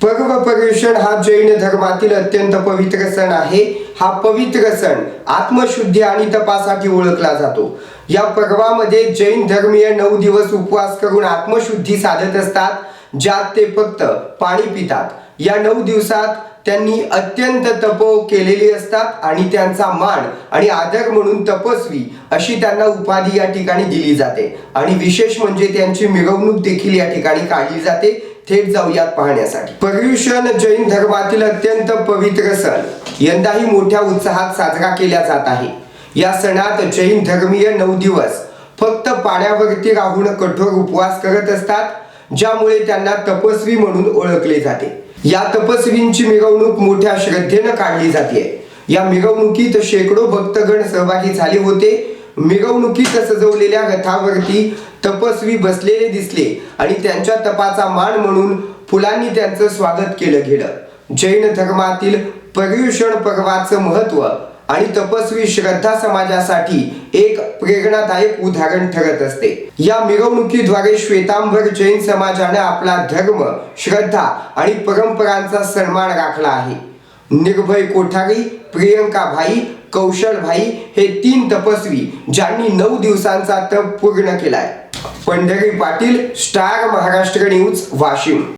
पर्व पर्युषण हा जैन धर्मातील अत्यंत पवित्र सण आहे। हा पवित्र सण आत्मशुद्धी आणि तपासाठी ओळखला जातो। या पर्वामध्ये जैन धर्मीय 9 दिवस उपवास करून आत्मशुद्धी साधत असतात, ज्यात ते फक्त पाणी पितात। या 9 दिवसात त्यांनी अत्यंत तप केलेली असतात आणि त्यांचा मान आणि आदर म्हणून तपस्वी अशी त्यांना उपाधी या ठिकाणी दिली जाते। आणि विशेष म्हणजे त्यांची मिरवणूक देखील या ठिकाणी काढली जाते। थेट जाऊयात पाहण्यासाठी। पर्युषण जैन धर्मातील अत्यंत पवित्र सण यंदाही मोठ्या उत्साहात साजरा केला जात आहे। या सणात जैन धर्मीय 9 दिवस फक्त पाण्यावरती राहून कठोर उपवास करत असतात, ज्यामुळे त्यांना तपस्वी म्हणून ओळखले जाते। या तपस्वींची मिरवणूक मोठ्या श्रद्धेने काढली जाते। या मिरवणुकीत शेकडो भक्तगण सहभागी झाले होते। मिरवणुकीत सजवलेल्या रथावरती तपस्वी बसलेले दिसले आणि त्यांच्या तपाचा मान म्हणून फुलांनी त्यांचं स्वागत केलं गेलं। जैन धर्मातील पर्युषण पर्वाचं महत्त्व आणि तपस्वी श्रद्धा समाजासाठी एक प्रेरणादायक उदाहरण ठरत असते। या मिरवणुकीद्वारे श्वेतांबर जैन समाजाने आपला धर्म, श्रद्धा आणि परंपरांचा सन्मान राखला आहे। निर्भय कोठारी, प्रियंका भाई, कौशल भाई हे 3 तपस्वी ज्यांनी 9 दिवसांचा तप पूर्ण केलाय। Pandhari Patil, star Maharashtra news, Washim.